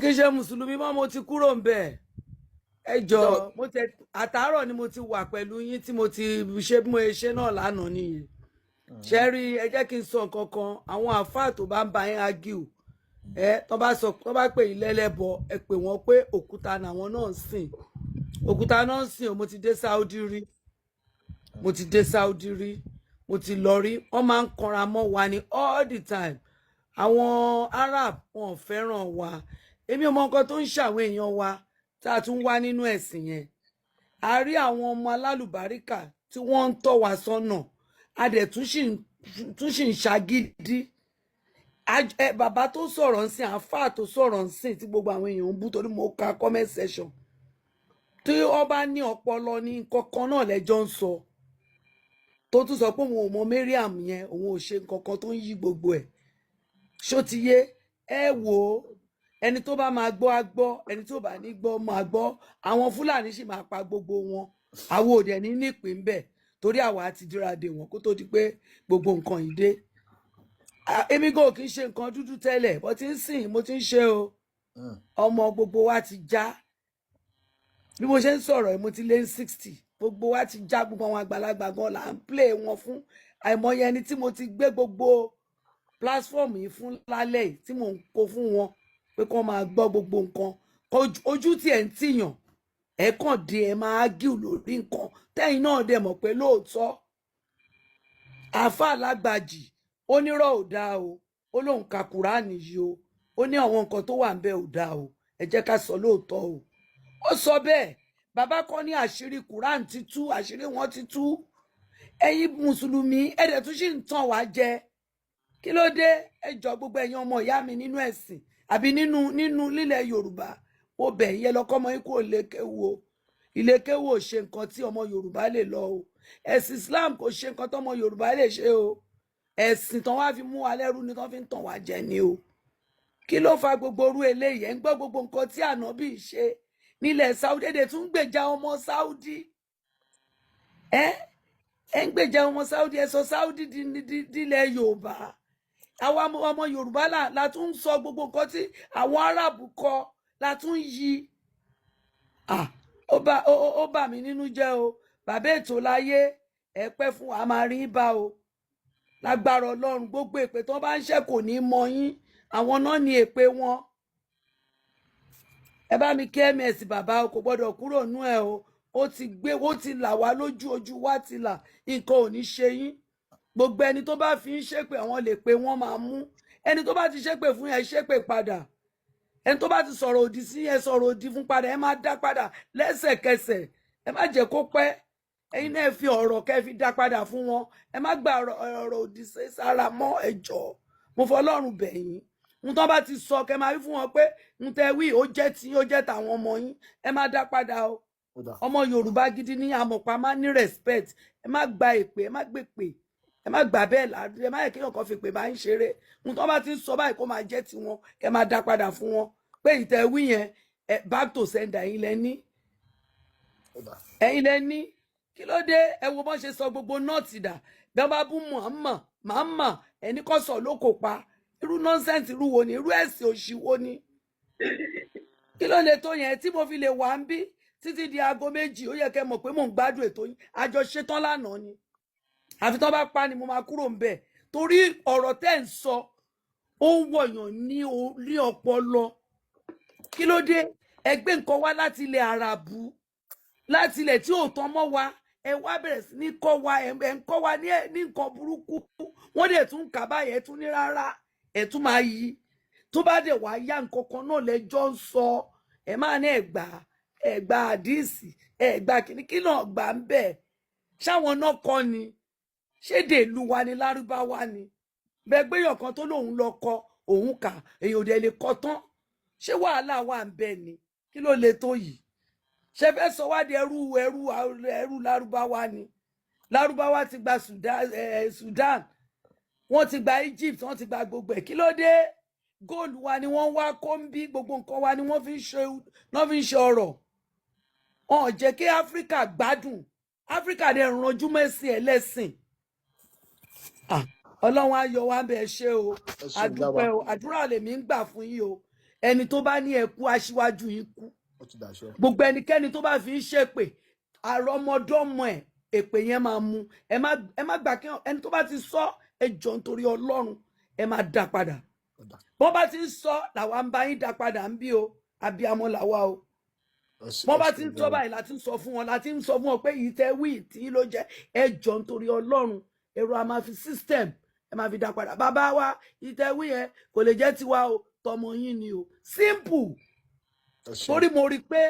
kì í ṣe mùsùlùmí mọ́ mo ti kúrò ń bẹ̀. Ẹ jọ̀ọ́ mo tẹ àtàárọ̀ ni mo ti wà pẹ̀lú yín tí mo ti ṣe bí mo ṣe náà lánàá nìyẹn. Ṣẹ́rí ẹ jẹ́ kí n sọ nǹkan kan àwọn àáfàá tó bá ń bá yín argue tó bá pè yín lẹ́lẹ́bọ ẹ pè wọ́n pé òkúta làwọn náà ń sìn òkúta náà ń sìn o mo ti dé Saudi rí mo ti lọ rí wọ́n máa ń kanra mọ́ wa ní all the time àwọn Arab wọn ò fẹ́ràn wa èmi ò mọ nǹkan tó ń ṣàwọn èèyàn wa tá a tún wá nínú ẹ̀sìn yẹn a rí àwọn ọmọ alálùbáríkà tí wọ́n ń tọ́ wa sọ́nà a dẹ̀ tún sì ń ṣàgídí bàbá tó sọ̀rọ̀ ń sìn àáfàá tó sọ̀rọ̀ ń sìn tí gbogbo àwọn èèyàn ń bú torí mo ka comment section tí ọba ní ọpọlọ ní kankan náà lẹ́jọ́ ń sọ tó tún sọ pé òun ò mọ Mariam yẹn òun ò ṣe nǹkankan tó ń yí gbogbo ẹ̀ ṣó ti yé ẹ wò ó ẹni tó bá máa gbọ́ á gbọ́ ẹni tó bá ní gbọ́ máa gbọ́ àwọn Fúlàní sì máa pa gbogbo wọn àwọn òde ní nípìn bẹ́ẹ̀ torí àwa ti dúra dè wọ́n kó tó di pé gbogbo nǹkan yìí dé èmi kò kì í ṣe nǹkan dúdú tẹ́lẹ̀ bó ti ń sìn mo ti ń ṣe o ọmọ gbogbo wa ti já bí mo ṣe ń sọ̀rọ̀ mo ti lé 60 gbogbo wa ti já gbogbo àwọn àgbàlagbà gan là ń play wọn fún àìmọye ẹni tí mo ti gbé gbogbo platform yìí fún lálẹ́ yìí tí mò ń kó fún wọn pé kó máa gbọ́ gbogbo nǹkan ojú tí ẹ̀ ń tìyàn ẹ̀ kàn dé ẹ̀ máa ágìl lórí nǹkan tẹ́yìn náà dẹ̀ mọ̀ pé lóòótọ́ àáfàá lágbàjì ó nírọ̀ ò dáa o ó lóun ka Kùránì yìí o ó ní àwọn nǹkan tó wà ń bẹ̀ ò dáa o ẹ jẹ́ ká sọ lóòótọ́ o ó sọ bẹ́ẹ̀ bàbá kan ní àṣírí Kùránì ti tú àṣírí wọn ti tú ẹ̀yin mùsùlùmí ẹ̀dẹ̀ tún sì ń tàn wá jẹ kí ló dé ẹ jọ̀ọ́ gbogbo ẹ̀yin ọmọ ìyá mi nínú ẹ̀sìn àbí nínú lílẹ̀ Yorùbá ó bẹ̀ yẹ lọ́kọ́ ọmọ yín kò lè kéwu o ilé kéwu ò ṣe nǹkan tí ọmọ Yorùbá lè lọ o ẹ̀sìn Islam kò ṣe nǹkan tọ́mọ Yorùbá lè ṣe o ẹ̀sìn tán wá fi mú wa lẹ́rú ni tán fi ń tàn wá jẹ ni o kí ló fa gbogbo orú eléyìí ẹ̀ ń gbọ́ gbogbo nǹkan tí ànábì ṣe nílẹ̀ Saudi èdè tún gbèjà ọmọ Saudi ẹ̀ ń gbèjà ọmọ Saudi ẹ̀ sọ Saudi dílẹ̀ Yorùbá àwa ọmọ Yorùbá la tún ń sọ gbogbo nǹkan tí àwọn Árábù kọ la tún yí ó bà mí nínú jẹ́ o bàbá ètò láyé ẹ pẹ́ fún wa máa rí bá o lágbára Ọlọ́run gbogbo èpè tó bá ń ṣe kò ní mọ yín àwọn náà ní èpè wọn ẹ bá mi kí ms bàbá o kò gbọdọ̀ kúrò nú ẹ o ó ti là wá lójú ojú wa ti là nǹkan ò ní ṣe yín gbogbo ẹni tó bá fi ń ṣépè àwọn lè pé wọ́n máa mú ẹni tó bá ti ṣépè fún yẹn ṣépè padà ẹni tó bá ti sọ̀rọ̀ òdì sí yẹn sọ̀rọ̀ òdì fún padà ẹ máa dá padà lẹ́sẹ̀kẹsẹ̀ ẹ má jẹ́ kó pẹ́ ẹ̀yin náà fi ọ̀rọ̀ kẹ́ fi dá padà fún wọn ẹ má gba ọ̀rọ̀ òdì sára mọ́ ẹ jọ̀ọ́ mo fọlọ́run bẹ̀ yín n tó bá ti sọ kẹ́ máa wí fún wọn pé n tẹ wí ó jẹ́ tí ó jẹ́ tàwọn ọmọ yín ẹ má dá padà o ọmọ Yorùbá gidi ní amọ̀pá má ní respect ẹ má gba èpè ẹ má gbèpè ẹ má gbà bẹ́ẹ̀ láàdú ẹ má yẹ kí ọkàn fi pè bá ń ṣeré n tó bá ti sọ báyìí kó máa jẹ́ tiwọn kẹ́ máa dá padà fún wọn pé ìtẹ̀ wí yẹn back to sender ẹ̀yin lẹ ní kí ló dé ẹ wo bọ́n ṣe sọ gbogbo nọ́ọ̀tì dà bí wọ́n bá bú Muhammad ẹni kọ́ sọ ló kò pa irú nọ́ńsẹ̀ǹsì irú wo ni irú ẹ̀sìn òṣì wo ni kí ló lè tó yẹn tí mo fi lè wà ń bí títí di aago 2 ó yẹ kẹ́ mọ̀ pé mò ń gbádùn ètò yín àjọ ṣetán lánàá ni àfi tán bá pa ni mo máa kúrò ń bẹ̀ torí ọ̀rọ̀ tẹ́ ń sọ ó ń wọ̀yàn ní orí ọpọlọ kí ló dé ẹgbẹ́ nǹkan wá láti ilẹ̀ àràbù láti ilẹ̀ tí ò tán mọ́ wa ẹ wá bẹ̀rẹ̀ sí ní kọ́ wa ẹ̀ ń kọ́ wa ní nǹkan burúkú wọ́n dẹ̀ tún kà báyìí ẹ̀ tún ní rárá ẹ̀ tún máa yí tó bá dẹ̀ wá yá nǹkan kan náà lẹ́jọ́ ń sọ ẹ̀ máa ní ẹ̀gbà àdìsí ẹ̀gbà kìnnìkì náà gbà ń bẹ̀ ṣáwọn náà kọ́ ni ṣédè ìlú wa ni lárúbáwá ni bẹ́ẹ̀ gbéyàn kan tó lóun lọ kọ òun kà èyàn ò dẹ̀ lè kọ tán ṣé wàhálà wà ń bẹ̀ ni kí ló lè tó yìí ṣe fẹ́ sọ wá di ẹrú lárúbáwá ni lárúbáwá ti gba Sudan wọ́n ti gba Egypt wọ́n ti gba gbogbo ẹ̀ kí ló dé góòlù wa ni wọ́n wá kó ń bí gbogbo nǹkan wa ni wọ́n fi ń ṣe ọrọ̀ wọn ò jẹ́ kí Áfíríkà gbádùn Áfíríkà dẹ̀ ranjú mẹ́sìn ẹlẹ́sìn Ọlọ́run á yọ wá ń bẹ̀ ṣe o àdúpẹ́ o àdúrà lèmi ń gbà fún yín o ẹni tó bá ní ẹkú aṣíwájú yín kú gbogbo ẹnikẹ́ni tó bá fi ń ṣépè àrọmọdọ́mọ ẹ̀ èpè yẹn máa mú ẹ má gbà kí ẹni tó bá ti sọ ẹ jọ nítorí Ọlọ́run ẹ máa dá padà bọ́n bá ti ń sọ làwa ń bá yín dá padà ń bí o abiyamọ làwa o bọ́n bá ti ń sọ báyìí láti ń sọ fún wọn láti ń sọ fún wọn pé yìí tẹ wí tí ló jẹ ẹ jọ nítorí Ọlọ́run èrò a máa fi system ẹ máa fi dá padà bàbá wa yìí tẹ wí yẹn kò lè jẹ́ tiwa o tọmọ yín ni o simple torí mo rí i pé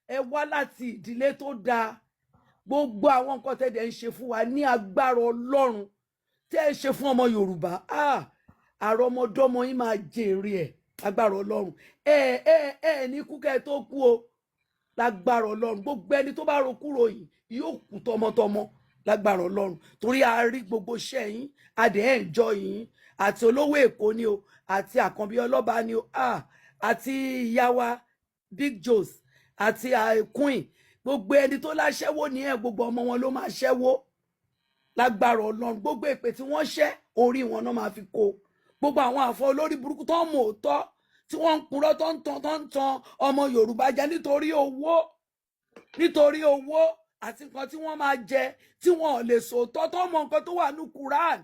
ẹ wá láti ìdílé tó dáa gbogbo àwọn nǹkan tẹ́ dẹ̀ ń ṣe fún wa ní agbára Ọlọ́run tẹ́ ẹ ṣe fún ọmọ Yorùbá àrọmọdọ́mọ yín máa jèrè ẹ̀ agbára Ọlọ́run ẹ ní kú kẹ́ ẹ tó kú o lágbára Ọlọ́run gbogbo ẹni tó bá ro kúrò yìí yóò kú tọmọtọmọ lágbára Ọlọ́run torí a rí gbogbo iṣẹ́ yín adẹ ẹ̀ ń jọ yín àti olówó Èkó ni o àti Àkànbí Ọlọ́ba ni o àti ìyá wa Big Joes àti Queen gbogbo ẹni tó láṣẹ́wó ní ẹ̀ gbogbo ọmọ wọn ló máa ṣẹ́wó lágbára Ọlọ́run gbogbo èpè tí wọ́n ṣẹ́ orí wọn náà máa fi kó gbogbo àwọn àfọ olórí burúkú tó ń mọ̀ òótọ́ tí wọ́n ń purọ́ tó ń tan ọmọ Yorùbá jẹ nítorí owó àti nǹkan tí wọ́n máa jẹ tí wọ́n ò lè sòótọ́ tó mọ nǹkan tó wà ní Quran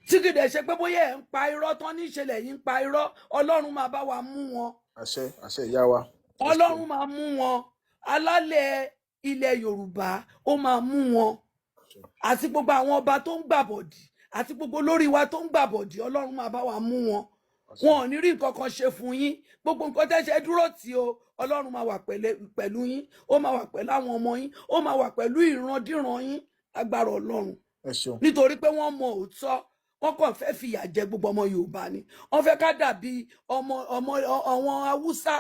tí kìdẹ̀ ṣe pé bóyá ẹ̀ ń pa irọ́ tán ní ìṣẹ̀lẹ̀ yìí ń pa irọ́ Ọlọ́run máa bá wa mú wọn. àṣẹ ìyá wa. Ọlọ́run máa mú wọn alálẹ̀ ilẹ̀ Yorùbá ó máa mú wọn àti gbogbo àwọn ọba tó ń gbàbọ̀dì àti gbogbo olórí wa tó ń gbàbọ̀dì Ọlọ́run máa bá wa mú wọn wọn ò ní rí nǹkan kan ṣe fún yín gbogbo nǹkan tẹ́ ṣe dúró tì o Ọlọ́run máa wà pẹ̀lú yín ó máa wà pẹ̀lú àwọn ọmọ yín ó máa wà pẹ̀lú ìrandíran yín agbára Ọlọ́run nítorí pé wọ́n mọ òótọ́ wọ́n kàn fẹ́ fìyà jẹ gbogbo ọmọ Yorùbá ni wọ́n fẹ́ ká dàbí àwọn Haúsá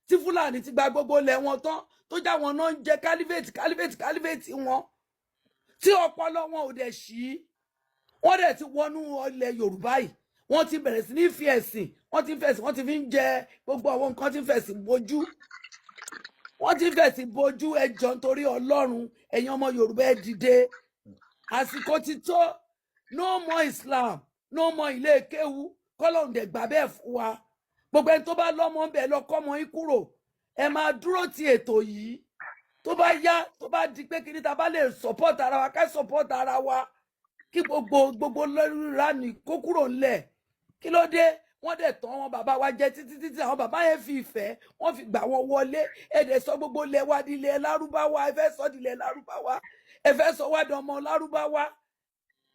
tí Fúlàní ti gba gbogbo ilẹ̀ wọn tán tó já wọn náà ń jẹ kálífètì wọn tí ọpọlọ wọn ò dẹ̀ ṣí wọ́n dẹ̀ ti wọnú ilẹ̀ Yorùbá yìí wọ́n ti bẹ̀rẹ̀ sí ní fi ẹ̀sìn wọ́n ti fi ń jẹ gbogbo àwọn nǹkan tí ń fẹ̀sìn bojú wọ́n ti fẹ̀sìn bojú ẹjọ́ nítorí Ọlọ́run ẹ̀yin ọmọ Yorùbá ẹ dìde àsìkò ti tó no more Islam no more ilé kéwu kọ́lọ́hún dẹ̀ gbà bẹ́ẹ̀ fún wa gbogbo ẹni tó bá lọ́mọ ń bẹ̀ lọ́kọ́ ọmọ yín kúrò ẹ máa dúró ti ètò yìí tó bá yá tó bá di pé kí ni ta bá lè support ara wa ká support ara wa kí gbogbo lẹ́rìí kó kúrò ńlẹ̀ kí ló dé wọ́n dẹ̀ tán wọn bàbá wa jẹ títí àwọn bàbá yẹn fi ìfẹ́ wọ́n fi gbà wọn wọlé ẹ̀dẹ̀ sọ gbogbo ilẹ̀ wa di ilẹ̀ Lárúbáwá ẹ fẹ́ sọ di ilẹ̀ Lárúbáwá ẹ fẹ́ sọ wá di ọmọ Lárúbáwá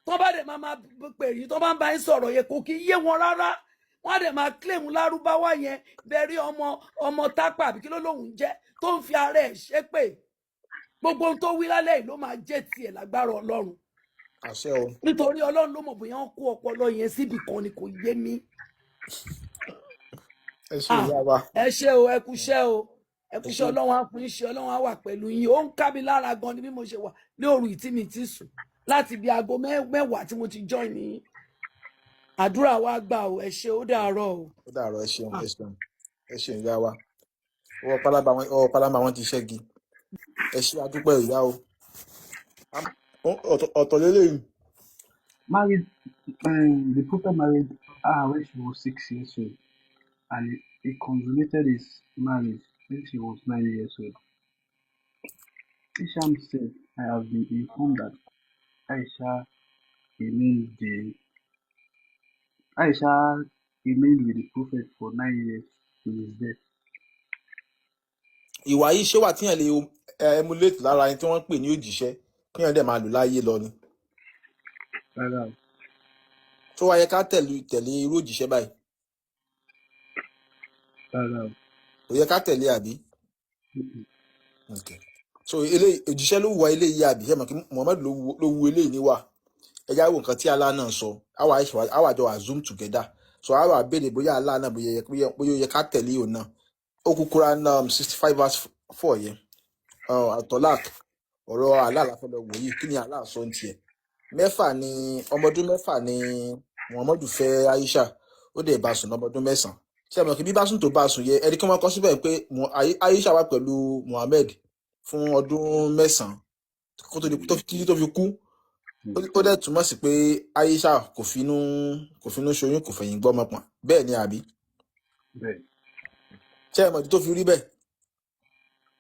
tó bá dẹ̀ máa pè yín tó bá ń bá yín sọ̀rọ̀ yẹn kò kí yé wọn rárá wọ́n á dẹ̀ máa claim Lárúbáwá yẹn bẹ̀rí ọmọ tápà àbí kí ló lóun jẹ́ tó ń fi ara ẹ̀ ṣépè gbogbo ohun tó wí lálẹ́ yìí ló máa jẹ́ tiẹ̀ lágbára Ọlọ́run nítorí Ọlọ́run ló mọ̀ bóyá wọ́n kó ọpọlọ yẹn síbì kan ni kò yé mi. ẹ ṣe ìyá wa. ẹ ṣe o ẹ kúṣẹ́ Ọlọ́run á fún iṣẹ́ Ọlọ́run á wà pẹ̀lú yín ó ń ká mi lára gan ni bí mo ṣe wà ní òru ìtí mi ti sùn láti bí aago mẹ́wàá tí mo ti join ní àdúrà wa gbà o ẹ ṣe ó dàárọ̀ o. ó dàárọ̀ ẹ ṣeun ìyá wa ọwọ́ pálábá wọn ti ṣẹ́gi ẹ ṣe àdúpẹ́ ìyá o ọ̀tọ̀ lélẹ́yìn. Married, the prophet married her when she was 6 years old, and he consummated his marriage when she was 9 years old. Isham said, I have been informed that Aisha remained with the prophet for 9 years till his death. ìwà yìí ṣé wà tíyàn lè emulate lára ẹni tí wọ́n ń pè ní òjíṣẹ́ kíyàn dẹ̀ máa lò láyé lọ ni. Rárá o. tó wáyé ká tẹ̀lé irú òjíṣẹ́ báyìí. Rárá o. kò yẹ ká tẹ̀lé àbí. so òjíṣẹ́ ló wà eléyìí àbí ṣe mọ̀ kí Muhammad ló wu eléyìí níwà ẹjá wo nǹkan tí Allah náà sọ àwa jọ zoom together so àwa béèrè bóyá Allah náà bóyá ó yẹ ká tẹ̀lé òun náà ó kú Quran 65 verse 4 yẹn atolak ọ̀rọ̀ Allah láfẹ́ lọ wòye kí ni Allah sọ ń tiẹ̀ ọmọdún mẹ́fà ni Muhammad fẹ́ Aisha ó dẹ̀ bá sùn lọ́mọdún 9 ṣé mọ̀ kí bí bá sùn tó bá sùn yẹ ẹni kí wọ́n kọ́ síbẹ̀ pé Aisha wà pẹ̀lú Muhammad fún ọdún 9 kó tó fi kú ó dẹ̀ túmọ̀ sí pé Aisha kò finú ṣoyún kò fẹ̀yìn gbọ́mọ pọ̀n bẹ́ẹ̀ ni àbí. Bẹ́ẹ̀. ṣé ẹ mọ̀ ìdí tó fi rí bẹ́ẹ̀?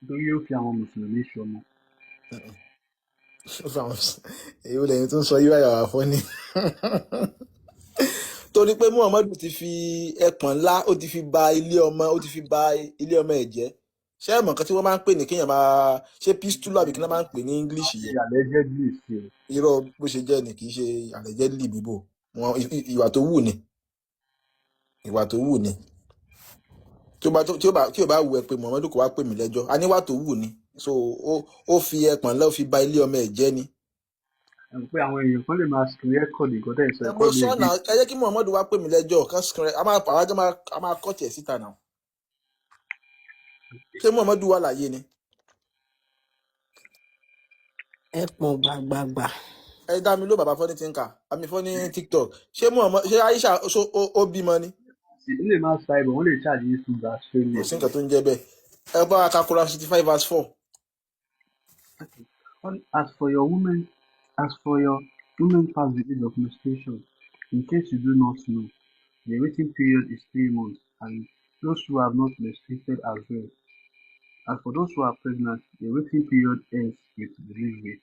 nítorí ó fi àwọn mùsùlùmí ṣọmọ. Ó fi àwọn èyí lẹ́yìn tó ń sọ yíwá yàrá fún ni torí pé Muhammadu ti fi ẹpọ̀n ńlá ó ti fi ba ilé ọmọ ẹ̀ jẹ́. Ṣé ẹ mọ̀ nǹkan tí wọ́n máa ń pè ní kéèyàn máa ṣe pistol àbí kí wọ́n máa ń pè ní English yẹn? Allegedly sí o. Irọ́ bó ṣe jẹ́ ni kì í ṣe allegedly bíbò. Ìwà tó wù ni. Ìwà tó wù ni. Tí ó bá wù ẹ pé Muhammadu kò wá pè mí lẹ́jọ́, a níwà tó wù ni. So ó fi ẹpọ̀n ńlá ó fi ba ilé ọmọ ẹ̀ jẹ́ ni. Pé àwọn èèyàn kan lè máa screen record nǹkan tẹ̀ sọ Mo sọ náà ẹ jẹ́ kí Muhammadu wá pè mí lẹ́jọ́ kan screen a máa kọ́ tiẹ̀ síta náà. Ṣé Muhammadu wà láyé ni? ẹ pọ̀n gbàgbàgbà. Ẹ dá mi ló bàbá fọ́ní tinka àmì fọ́ní TikTok. Ṣé Aisha ó bímọ ni? ó lè máa sa ibò wọ́n lè charge yín through Kò Australia. sí nǹkan tó ń jẹ́ bẹ́ẹ̀. Ẹ bá wa ka Quran 65 verse 4. As for your women past the age of menstruation, in case you do not know, the waiting period is 3 months, and those who have not menstruated as well. As for those who are pregnant, the waiting period ends with delivery,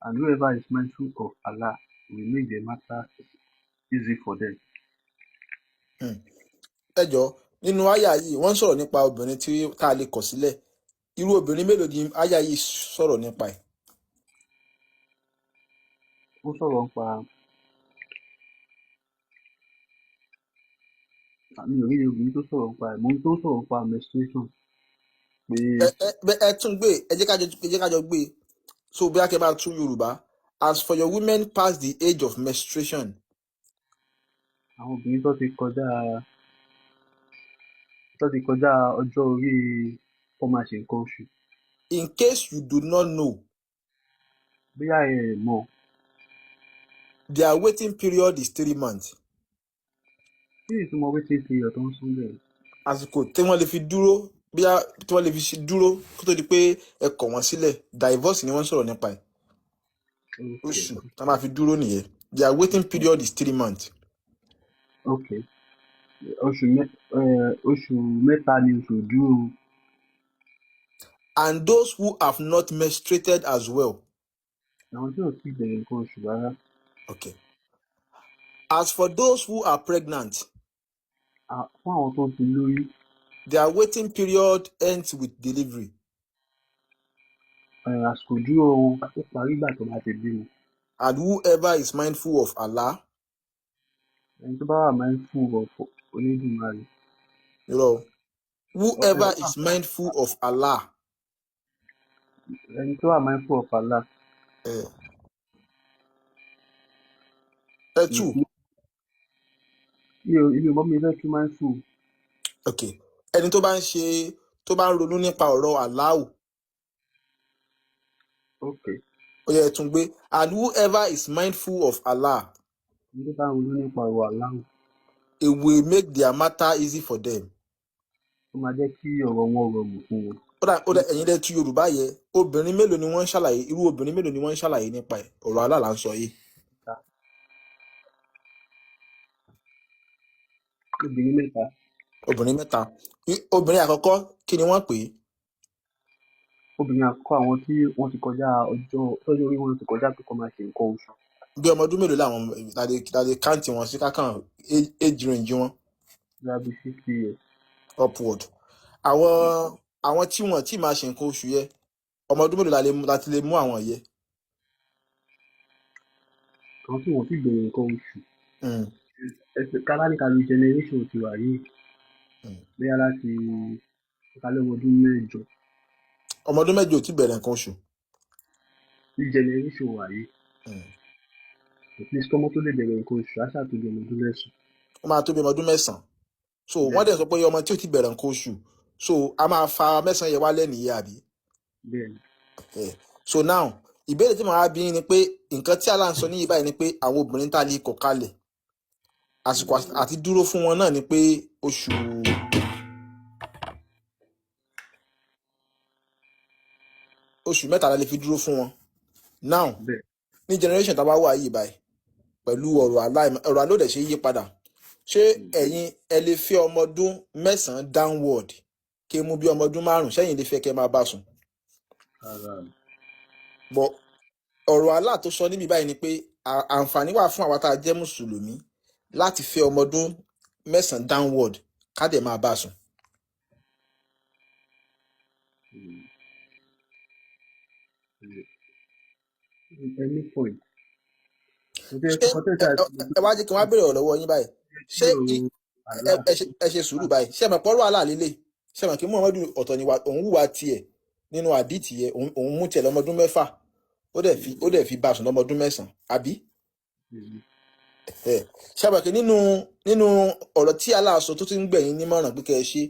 and whoever is mindful of Allah will make the matter easy for them. Ẹ jọ̀ọ́ nínú àyà yìí wọ́n ń sọ̀rọ̀ nípa obìnrin tí tá a lè kọ̀ sílẹ̀. Irú obìnrin mélòó ni àyà yìí sọ̀rọ̀ nípa ẹ̀? Ó sọ̀rọ̀ nípa mi ò rí obìnrin tó sọ̀rọ̀ nípa ẹ̀, mo ní tó sọ̀rọ̀ nípa menstruation pé Ẹ tún gbé ẹ jẹ́ ká jọ gbé. So bí a kẹ́ bá tún Yorùbá. As for your women past the age of menstruation. àwọn obìnrin tó ti kọjá ọjọ́ orí kó máa ṣe nǹkan oṣù. In case you do not know, bóyá ẹ mọ̀, their waiting period is 3 months. kí ni ìtumọ̀ waiting period tó ń sún bẹ́ẹ̀? Àsìkò tí wọ́n lè fi dúró tí wọ́n lè fi dúró kó tó di pé ẹ kọ̀ wọ́n sílẹ̀. Divorce ni wọ́n sọ̀rọ̀ nípa ẹ̀. Oṣù tá máa fi dúró nìyẹn. Their waiting period is 3 months. Okay. Oṣù mẹ́ta ni oṣù dúró. And those who have not menstruated as well. Àwọn tí ò tí bẹ̀rẹ̀ nǹkan oṣù rárá. Okay. As for those who are pregnant. Fún àwọn tó ti lóyún. Their waiting period ends with delivery. Àsìkò dúró wọn ó parí ìgbà tó bá ti bímọ. And whoever is mindful of Allah. Ẹni tó bá wà mindful of Onídùmarè. Whoever is mindful of Allah. Ẹni tó wà mindful of Allah. Ẹ tú. Ibi ìbọn mi fẹ́ tún mindful. Okay. Ẹni tó bá ń ronú nípa ọ̀rọ̀ Allah. Okay. Ó yẹ tún gbé. And whoever is mindful of Allah. Ẹni tó bá ń ronú nípa ọ̀rọ̀ Allah. It will make their matter easy for them. Ó máa jẹ́ kí ọ̀rọ̀ wọn rọrùn fún wọn. Ó dà ẹ̀yin lẹ́tí Yorùbá yẹ obìnrin mélòó ni wọ́n ń ṣàlàyé irú obìnrin mélòó ni wọ́n ń ṣàlàyé nípa ẹ̀ ọ̀rọ̀ Allah là ń sọ yìí. Obìnrin mẹ́ta. Obìnrin àkọ́kọ́ kí ni wọ́n pè é? Obìnrin àkọ́kọ́ àwọn tí wọ́n ti kọjá ọjọ́ orí wọn ti kọjá pé kó máa ṣe nǹkan oṣù. Bí ọmọ ọdún mélòó làwọn tàdé káǹtì wọn sí kákàn age range wọn? Lábí 50 years. Upward. Àwọn tí wọ́n tí máa ṣe nǹkan oṣù yẹ ọmọ ọdún mélòó láti lè mú àwọn yẹ? Àwọn tí wọ́n ti bẹ̀rẹ̀ nǹkan oṣù. Káláníkà ní generation ti wà yìí. Bóyá láti kálẹ̀ ọmọ ọdún mẹ́jọ. Ọmọ ọdún mẹ́jọ ò tí bẹ̀rẹ̀ nǹkan oṣù. Ní generation wà yìí. At least ọmọ tó lè bẹ̀rẹ̀ nǹkan oṣù á ṣàtúndì ọmọ ọdún mẹ́sàn-án. Ó máa tó bí ọmọ ọdún mẹ́sàn-án. So wọ́n dẹ̀ sọ pé ọmọ tí ò tí bẹ̀rẹ̀ nǹkan oṣù so a máa fa mẹ́sàn-án yẹn wálẹ̀ nìyẹn àbí? Bẹ́ẹ̀ni. So now ìbéèrè tí màá bí ni pé nǹkan tí Allah ń sọ níyì báyìí ni pé àwọn obìnrin tá a lè kọ̀ kalẹ̀ àsìkò àti dúró fún wọn náà ni pé oṣù mẹ́ta la lè fi dúró fún wọn. Now ní generation tá a bá wà yìí báyìí pẹ̀lú ọ̀rọ̀ alódẹ̀ ṣe yí padà ṣé ẹ̀yin ẹ lè fi ọmọ ọdún mẹ́sàn-án downward kí n mú bí ọmọ ọdún 5 sẹ́yìn lè fẹ́ kẹ́ máa bá sùn. But ọ̀rọ̀ Allah tó sọ níbi báyìí ni pé àǹfààní wà fún àwa tá a jẹ́ mùsùlùmí láti fẹ́ ọmọ ọdún 9 downward ká dẹ̀ máa bá sùn. Any point. Ṣé ẹ wá jẹ́ kí n wá béèrè ọ̀rọ̀ lọ́wọ́ yín báyìí, ṣé ẹ ṣe sùúrù báyìí, ṣé ẹ mọ̀ pọ́rọ̀ Allah lélẹ̀, ṣé ẹ mọ̀ kí Muhammadu ọ̀tọ̀ ni òun hùwà tiẹ̀ nínú àdìtì yẹ, òun mú tiẹ̀ lọ́mọ ọdún 6 ó dẹ̀ fi bá sùn lọ́mọ ọdún 9 àbí. Ṣé ẹ mọ̀ kí nínú ọ̀rọ̀ tí Allah sọ tó ti ń gbẹ̀yìn nímọ̀ràn pé kẹ́ ẹ ṣe,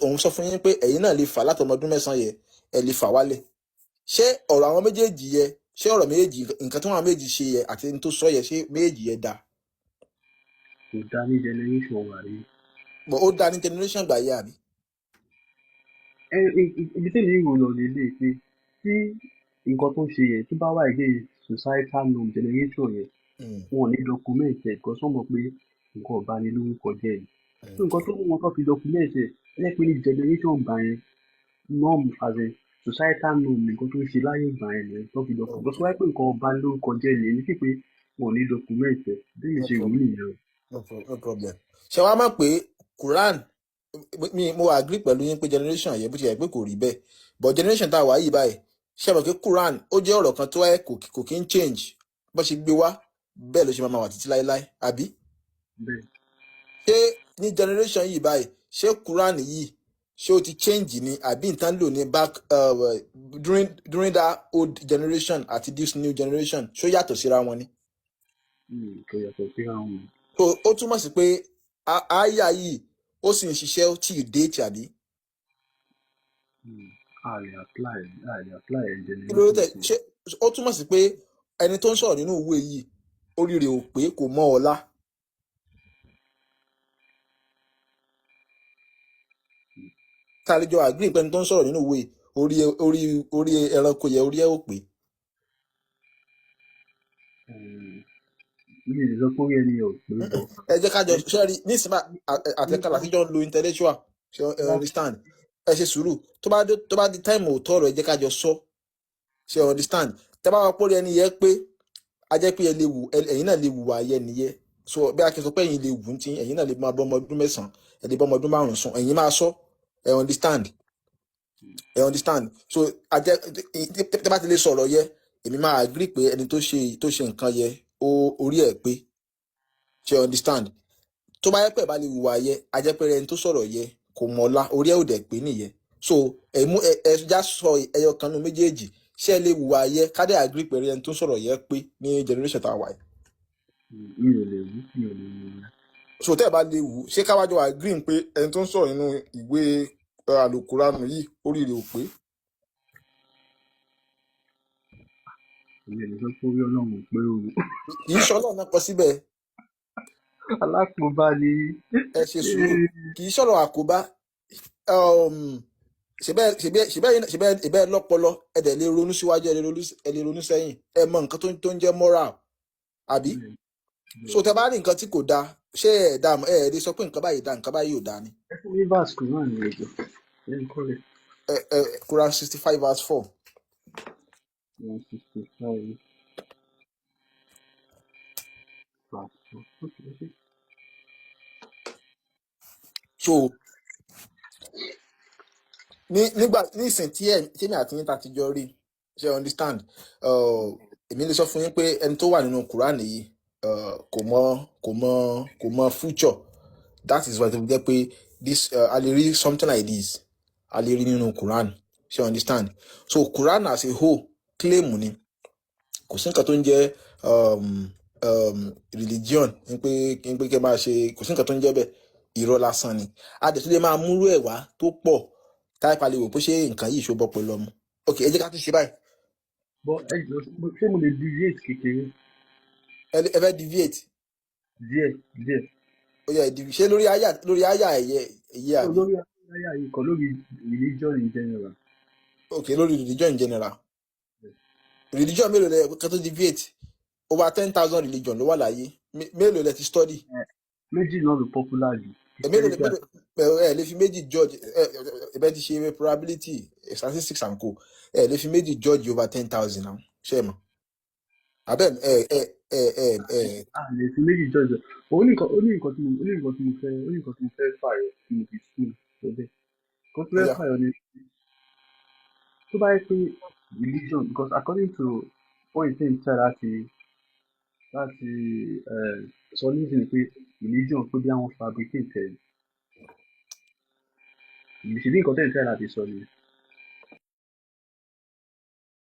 òun sọ fún yín pé ẹ̀yin náà lè fà láti ọmọ ọdún 9 yẹ ẹ lè fà wálẹ̀. Ṣé ọ̀rọ̀ àwọn méjèèjì yẹ, ṣé ọ̀rọ̀ méjèèjì nǹkan tí wọ́n méjì ṣe yẹ àti ẹni tó sọ yẹ, ṣé méjèèjì yẹ dáa? Kò dá ní generation wà rí. But ó dáa ní generation gbà yẹ àbí. Ibi tí mi rò lọ lélẹ̀ pé tí nǹkan tó ṣe yẹn tó bá wà against societal norm generation yẹn wọn ò ní document ẹ̀ because wọ́n mọ̀ pé nǹkan ọ̀banilórúkọ jẹ́ ẹ̀. So nǹkan tó mú wọn kọ́ fi document ẹ̀ ẹ̀ pé ní generation gbà yẹn norm as in societal norm nǹkan tó ń ṣe láyé ìgbà yẹn nìyẹn tó fi document. Because wáyé pé nǹkan ọ̀banilórúkọ jẹ́ ẹ̀ ní sí pé wọn ò ní document ẹ̀ bí mi ṣe wù nìyẹn. No problem. Ṣé wàá mọ̀ pé Quran mo agree pẹ̀lú yín pé generation yẹn bó ti yẹ pé kò rí bẹ́ẹ̀, but generation tá a wà yìí báyìí ṣé mọ̀ pé Quran ó jẹ́ ọ̀rọ̀ kan tó wáyé kò kí ń change bó ṣe gbé wá bẹ́ẹ̀ ló ṣe máa wà títí láéláé àbí. Ṣé ní generation yìí báyìí ṣé Quran yìí ṣé ó ti change ni àbí nǹkan lò ní back during that old generation àti this new generation ṣó yàtọ̀ síra wọn ni. Kò yàtọ̀ síra wọn. So ó túmọ̀ sí pé àyà yìí ó sì ń ṣiṣẹ́ tí ì déètì àbí. A lè apply kí ló dé ṣe ó túmọ̀ sí pé ẹni tó ń sọ̀rọ̀ nínú ìwé yìí orí rẹ̀ ò pé kò mọ ọlá. tàlejò àgbìn pé ẹni tó ń sọ̀rọ̀ nínú ìwé orí ẹranko yẹ orí ẹ̀ ò pé. Ẹ jẹ́ ká jọ ṣẹ́rí nísìnyí àtẹ̀kálà tí jọ ń lo intellectual ṣe understand ẹ ṣe sùúrù tó bá di time òótọ́ ọ̀rọ̀ ẹ jẹ́ ká jọ sọ ṣe understand tẹ́ bá wà pórí ẹni yẹ pé a jẹ́ pé ẹ̀yin náà lè wù wá ayẹ nìyẹn so bí a kì í sọ pé ẹ̀yin lè wù ní tí ẹ̀yin náà lè máa bọ́ ọmọ ọdún 9 ẹ lè bọ́ ọmọ ọdún 5 sùn ẹ̀yin máa sọ ẹ understand so tẹ́ bá ti lè sọ̀rọ̀ yẹ èmi máa agree pé ẹni tó ṣe nǹkan yẹ orí ẹ̀ pé ṣe understand tó bá yẹ pé bá lè wù wá ayẹ a jẹ́ pé ẹni tó sọ̀rọ̀ yẹ kò mọ̀ọ́lá orí ẹ̀ ò dẹ̀ pé nìyẹn so ẹ já sọ ẹyọ kan nínú méjèèjì ṣé ẹ lè wù wá ayẹ ká dẹ̀ agree pé ẹni tó sọ̀rọ̀ yẹ pé ní generation tá a wà yìí. mi ò lè wù. so tẹ́ ẹ bá lè wù ṣé káwájọ agree pé ẹni tó ń sọ̀rọ̀ nínú ìwé àlùkùránù yìí orí rẹ̀ ò pé. Ìyẹn lè sọ pé orí Ọlọ́run ò pé o. kì í ṣọlọ́ náà kọ síbẹ̀. Alákòóbá ni. Ẹ ṣe sùúrù kì í ṣọ̀rọ̀ àkóbá ṣebẹ́ lọ́pọlọ ẹ dẹ̀ lè ronú síwájú ẹ lè ronú sẹ́yìn ẹ mọ nǹkan tó ń jẹ́ moral àbí. so tẹ́ bá rí nǹkan tí kò dáa ṣé ẹ lè sọ pé nǹkan báyìí dáa nǹkan báyìí ò dáa ni. ẹ fún mi verse kan náà ní ẹjọ́ ẹ ń kọ́lẹ̀. Quran 65 verse 4. 165 verse 4. Okay. So nígbà nísìn tí èmi àti yín ta ti jọ rí ṣe understand èmi lè sọ fún yín pé ẹni tó wà nínú Quran yìí kò mọ future that is why tó fi jẹ́ pé this a lè rí something like this a lè rí nínú Quran ṣe understand so Quran as a whole claim ni kò sí nǹkan tó ń jẹ́ religion ń pé kẹ́ máa ṣe kò sí nǹkan tó ń jẹ́ bẹ́ẹ̀ irọ́ lásán ni a dẹ̀ tún lè máa múrú ẹ̀ wá tó pọ̀ táìpà lè wò pé ṣé nǹkan yìí ṣó bọ́ pẹ̀lú ọmọ ok ẹ jẹ́ ká tún ṣe báyìí. bọ́ ẹ jọ ṣé mo lè deviate kékeré. ẹ fẹ́ deviate. díẹ̀. ó yẹ ṣé lórí àyà ẹ̀yẹ àbí. lórí àyà yìí kan lórí religion in general. ok lórí religion in general. religion mélòó lẹ kẹ́ tó deviate over 10,000 religion ló wà láyé mélòó lẹ ti study. Méjì náà ló popular jù. ẹ lè fi méjì judge ẹ bẹ ti ṣe probability statistics and co ẹ lè fi méjì judge over 10,000 now ṣe mọ abẹ a lè fi méjì judge ó ní nǹkan tí mo fẹ́ fààyọ tí mo fi sùn lọ́bẹ̀ nǹkan tí mo fẹ́ ọyà fààyọ ni tó bá yẹ pé religion because according to point ten try láti sọ nísìnyí pé religion pé bí àwọn fabricate ẹ̀ ṣèbí nǹkan tẹ̀ ń try láti sọ ni